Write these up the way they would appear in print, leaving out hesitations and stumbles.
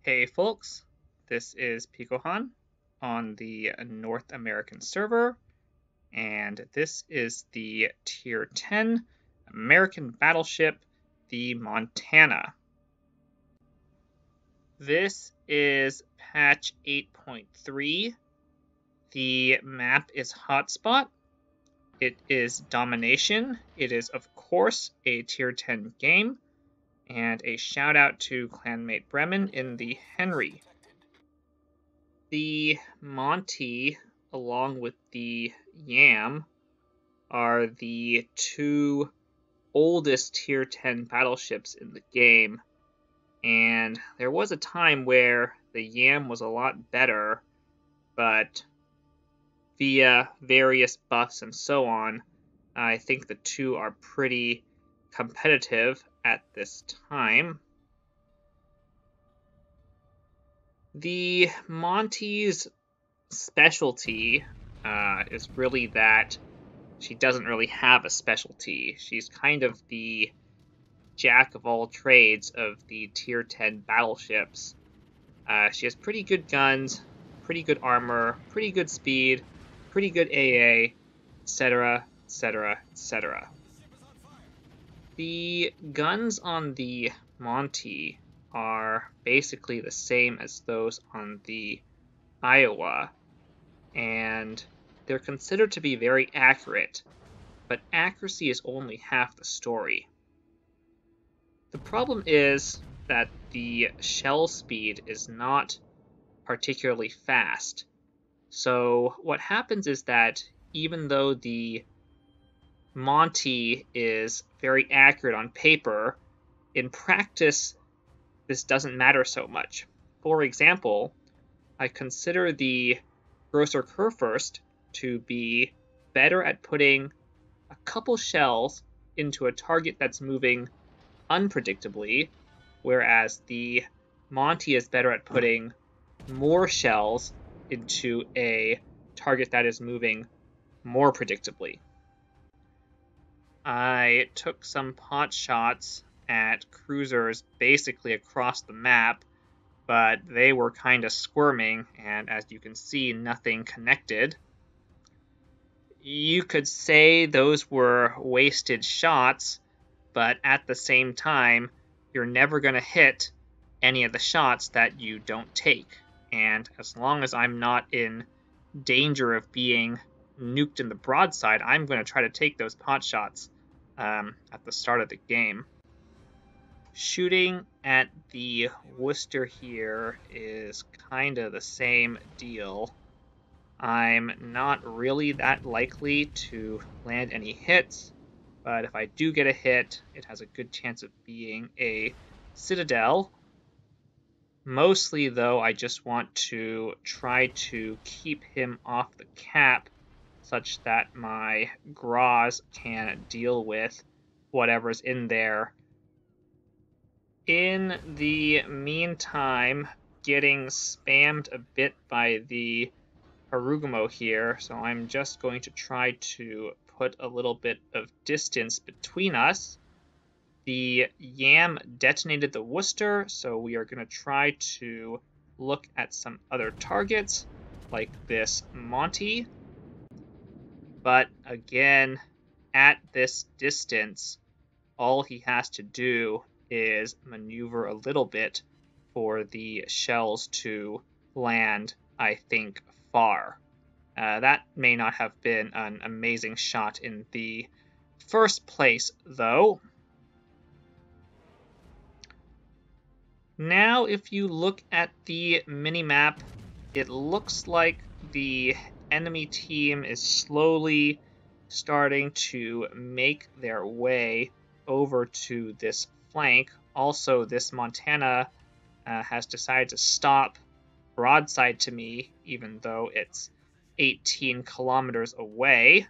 Hey folks, this is Picohan on the North American server, and this is the Tier 10 American battleship, the Montana. This is patch 8.3. The map is Hotspot. It is Domination. It is, of course, a Tier 10 game. And a shout out to clanmate Bremen in the Henry. The Monty, along with the Yam, are the two oldest Tier 10 battleships in the game. And there was a time where the Yam was a lot better, but via various buffs and so on, I think the two are pretty competitive at this time. The Monty's specialty is really that she doesn't really have a specialty. She's kind of the jack of all trades of the Tier 10 battleships. She has pretty good guns, pretty good armor, pretty good speed, pretty good AA, etc., etc., etc. The guns on the Monty are basically the same as those on the Iowa, and they're considered to be very accurate, but accuracy is only half the story. The problem is that the shell speed is not particularly fast. So what happens is that even though the Monty is very accurate on paper, in practice this doesn't matter so much. For example, I consider the Grosser Kurfürst to be better at putting a couple shells into a target that's moving unpredictably, whereas the Monty is better at putting more shells into a target that is moving more predictably. I took some pot shots at cruisers basically across the map, but they were kind of squirming, and as you can see, nothing connected. You could say those were wasted shots, but at the same time, you're never going to hit any of the shots that you don't take. And as long as I'm not in danger of being nuked in the broadside, I'm going to try to take those pot shots at the start of the game. Shooting at the Worcester here is kind of the same deal. I'm not really that likely to land any hits, but if I do get a hit, it has a good chance of being a Citadel. Mostly, though, I just want to try to keep him off the cap such that my Graz can deal with whatever's in there. In the meantime, getting spammed a bit by the Harugumo here, so I'm just going to try to put a little bit of distance between us. The Yam detonated the Worcester, so we are going to try to look at some other targets, like this Monty. But again, at this distance, all he has to do is maneuver a little bit for the shells to land, I think, far. That may not have been an amazing shot in the first place, though. Now, if you look at the minimap, it looks like the enemy team is slowly starting to make their way over to this flank. Also, this Montana has decided to stop broadside to me, even though it's 18 kilometers away.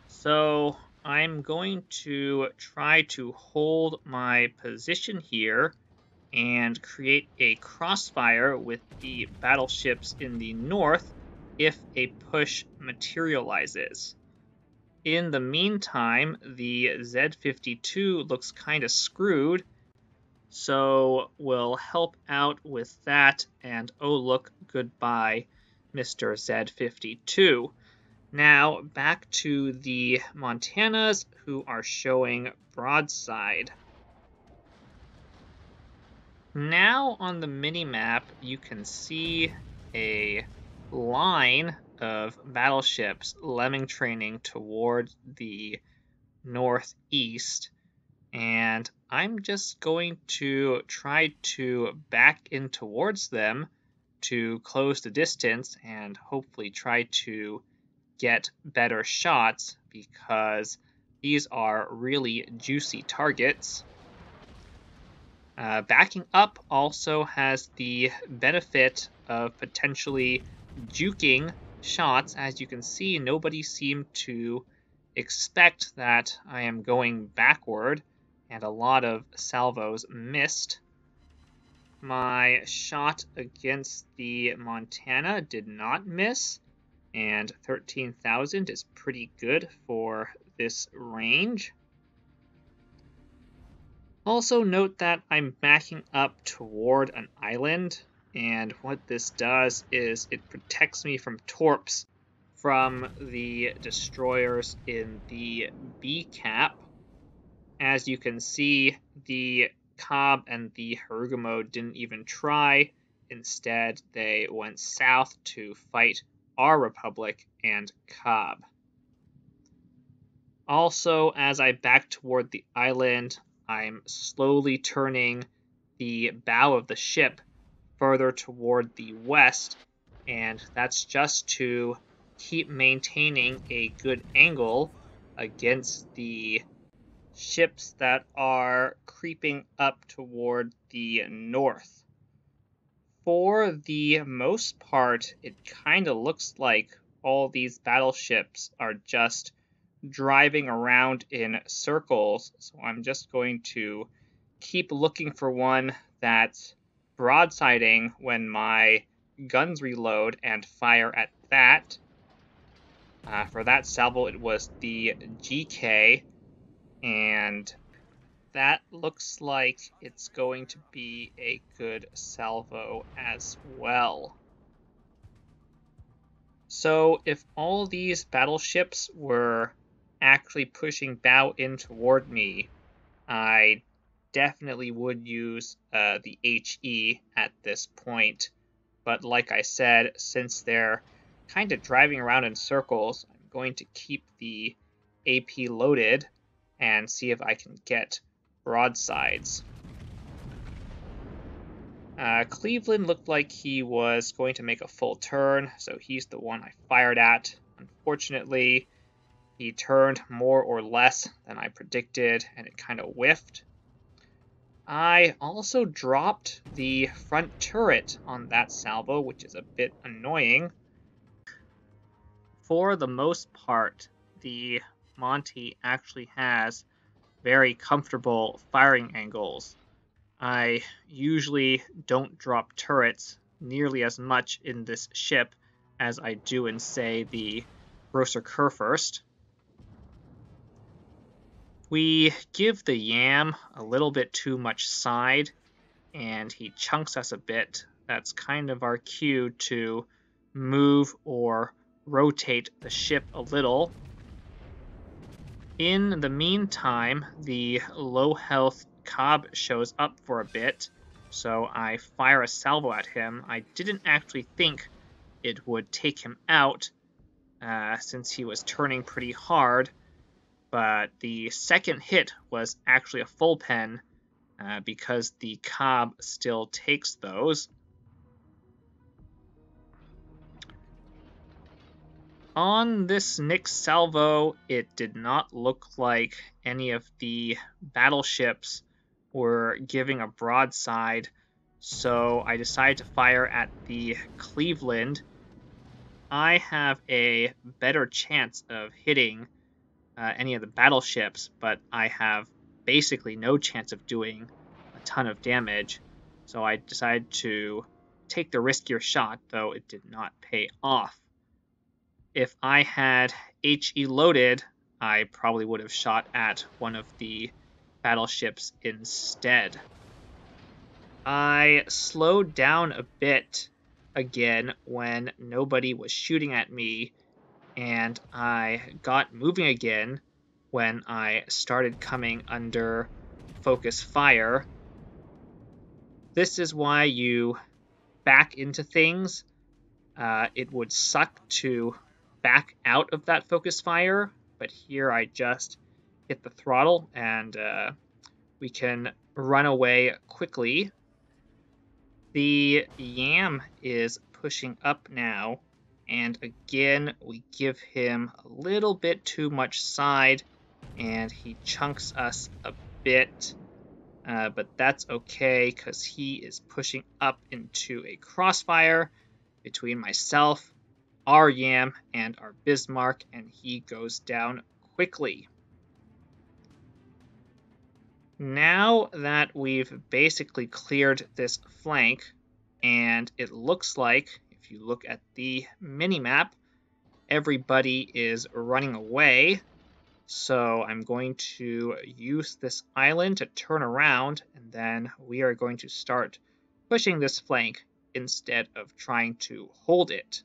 So I'm going to try to hold my position here and create a crossfire with the battleships in the north if a push materializes. In the meantime, the Z-52 looks kind of screwed, So we'll help out with that, and oh look, goodbye, Mr. Z52. Now back to the Montanas, who are showing broadside. Now on the mini-map, you can see a line of battleships lemming training toward the northeast, and I'm just going to try to back in towards them to close the distance and hopefully try to get better shots, because these are really juicy targets. Backing up also has the benefit of potentially juking shots. As you can see, nobody seemed to expect that I am going backward, and a lot of salvos missed. My shot against the Montana did not miss, and 13,000 is pretty good for this range. Also note that I'm backing up toward an island, and what this does is it protects me from torps from the destroyers in the B cap. As you can see, the Cobb and the Harugumo didn't even try. Instead, they went south to fight our Republic and Cobb. Also, as I back toward the island, I'm slowly turning the bow of the ship further toward the west, and that's just to keep maintaining a good angle against the ships that are creeping up toward the north. For the most part, it kind of looks like all these battleships are just driving around in circles, so I'm just going to keep looking for one that's broadsiding when my guns reload and fire at that. For that salvo, it was the GK, and that looks like it's going to be a good salvo as well. So if all these battleships were actually pushing bow in toward me, I definitely would use the HE at this point. But like I said, since they're kind of driving around in circles, I'm going to keep the AP loaded and see if I can get broadsides. Cleveland looked like he was going to make a full turn, so he's the one I fired at. Unfortunately, he turned more or less than I predicted, and it kind of whiffed. I also dropped the front turret on that salvo, which is a bit annoying. For the most part, the Monty actually has very comfortable firing angles. I usually don't drop turrets nearly as much in this ship as I do in, say, the Grosser Kurfürst. We give the Yam a little bit too much side, and he chunks us a bit. That's kind of our cue to move or rotate the ship a little. In the meantime, the low health Cobb shows up for a bit, so I fire a salvo at him. I didn't actually think it would take him out, since he was turning pretty hard, but the second hit was actually a full pen, because the Cobb still takes those. On this next salvo, it did not look like any of the battleships were giving a broadside, so I decided to fire at the Cleveland. I have a better chance of hitting any of the battleships, but I have basically no chance of doing a ton of damage, so I decided to take the riskier shot, though it did not pay off. If I had HE loaded, I probably would have shot at one of the battleships instead. I slowed down a bit again when nobody was shooting at me, and I got moving again when I started coming under focus fire. This is why you back into things. It would suck to back out of that focus fire, but here I just hit the throttle and we can run away quickly. The Yam is pushing up now, and again we give him a little bit too much side and he chunks us a bit, but that's okay because he is pushing up into a crossfire between myself, our Yam, and our Bismarck, and he goes down quickly. Now that we've basically cleared this flank, and it looks like, if you look at the minimap, everybody is running away. So I'm going to use this island to turn around, and then we are going to start pushing this flank instead of trying to hold it.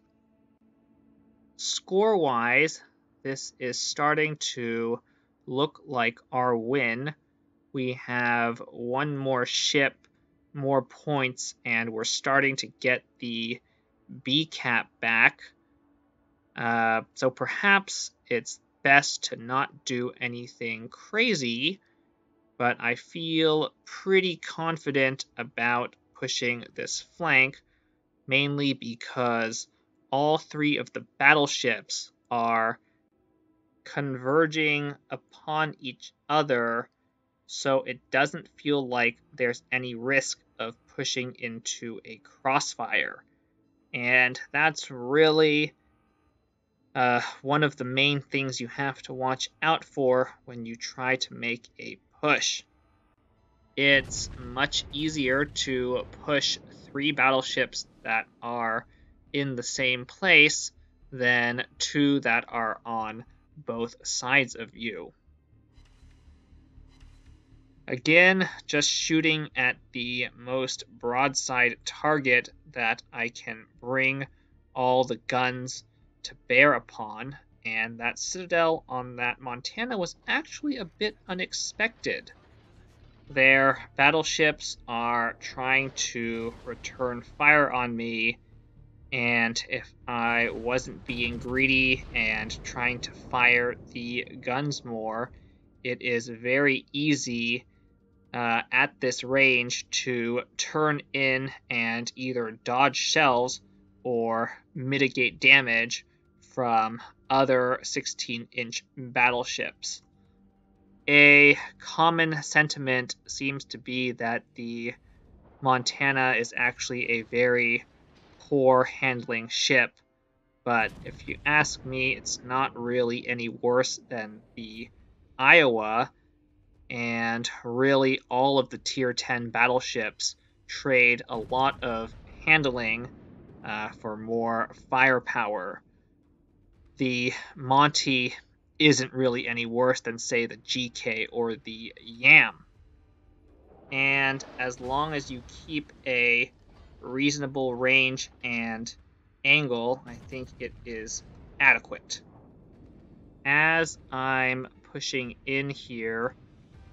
Score-wise, this is starting to look like our win. We have one more ship, more points, and we're starting to get the B cap back. So perhaps it's best to not do anything crazy, but I feel pretty confident about pushing this flank, mainly because all three of the battleships are converging upon each other, so it doesn't feel like there's any risk of pushing into a crossfire. And that's really one of the main things you have to watch out for when you try to make a push. It's much easier to push three battleships that are in the same place than two that are on both sides of you. Again, just shooting at the most broadside target that I can bring all the guns to bear upon, and that citadel on that Montana was actually a bit unexpected. Their battleships are trying to return fire on me, and if I wasn't being greedy and trying to fire the guns more, it is very easy at this range to turn in and either dodge shells or mitigate damage from other 16-inch battleships. A common sentiment seems to be that the Montana is actually a very poor handling ship, but if you ask me, it's not really any worse than the Iowa, and really all of the tier 10 battleships trade a lot of handling for more firepower. The Monty isn't really any worse than, say, the GK or the Yam. And as long as you keep a reasonable range and angle, I think it is adequate. As I'm pushing in here,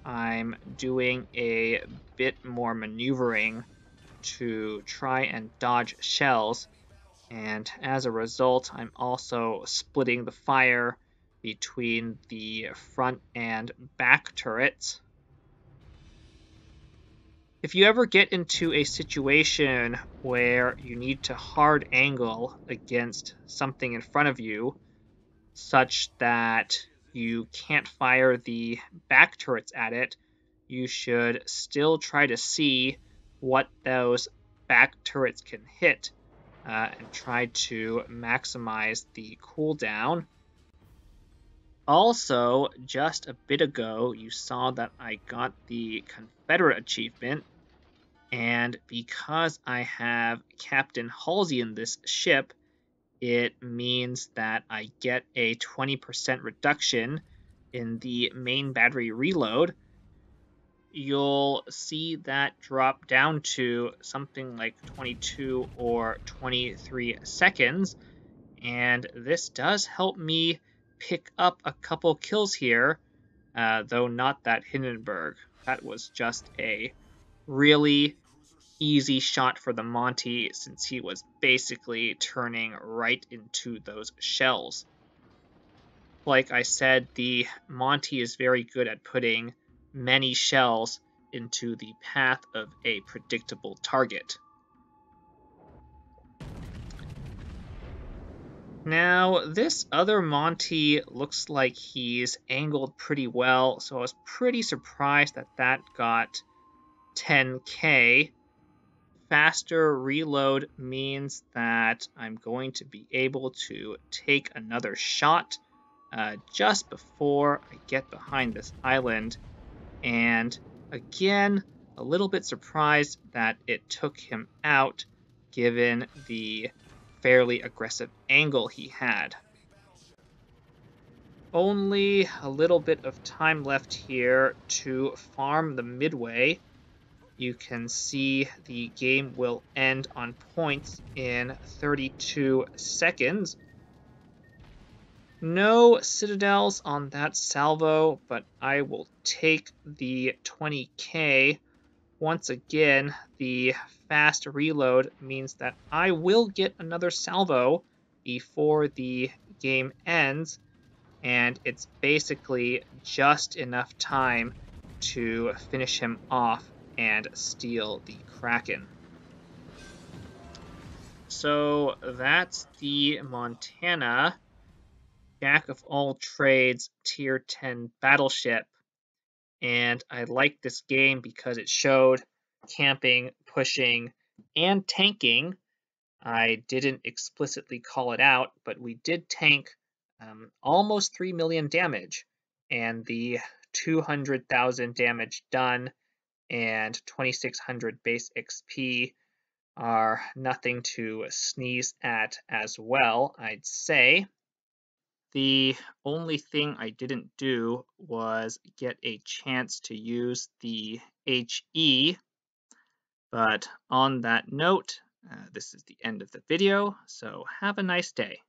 I'm doing a bit more maneuvering to try and dodge shells, and as a result, I'm also splitting the fire between the front and back turrets. If you ever get into a situation where you need to hard angle against something in front of you, such that you can't fire the back turrets at it, you should still try to see what those back turrets can hit and try to maximize the cooldown. Also, just a bit ago, you saw that I got the Confederate achievement, and because I have Captain Halsey in this ship, it means that I get a 20% reduction in the main battery reload. you'll see that drop down to something like 22 or 23 seconds. And this does help me pick up a couple kills here, though not that Hindenburg. That was just a really easy shot for the Monty since he was basically turning right into those shells. Like I said, the Monty is very good at putting many shells into the path of a predictable target. Now, this other Monty looks like he's angled pretty well, so I was pretty surprised that that got 10k. Faster reload means that I'm going to be able to take another shot just before I get behind this island. And again, a little bit surprised that it took him out given the fairly aggressive angle he had. Only a little bit of time left here to farm the midway. You can see the game will end on points in 32 seconds. No citadels on that salvo, but I will take the 20k. Once again, the fast reload means that I will get another salvo before the game ends, and it's basically just enough time to finish him off and steal the Kraken. So that's the Montana Jack of all trades tier 10 battleship. And I like this game because it showed camping, pushing, and tanking. I didn't explicitly call it out, but we did tank almost 3 million damage, and the 200,000 damage done and 2600 base XP are nothing to sneeze at as well, I'd say. The only thing I didn't do was get a chance to use the HE, but on that note, this is the end of the video, so have a nice day.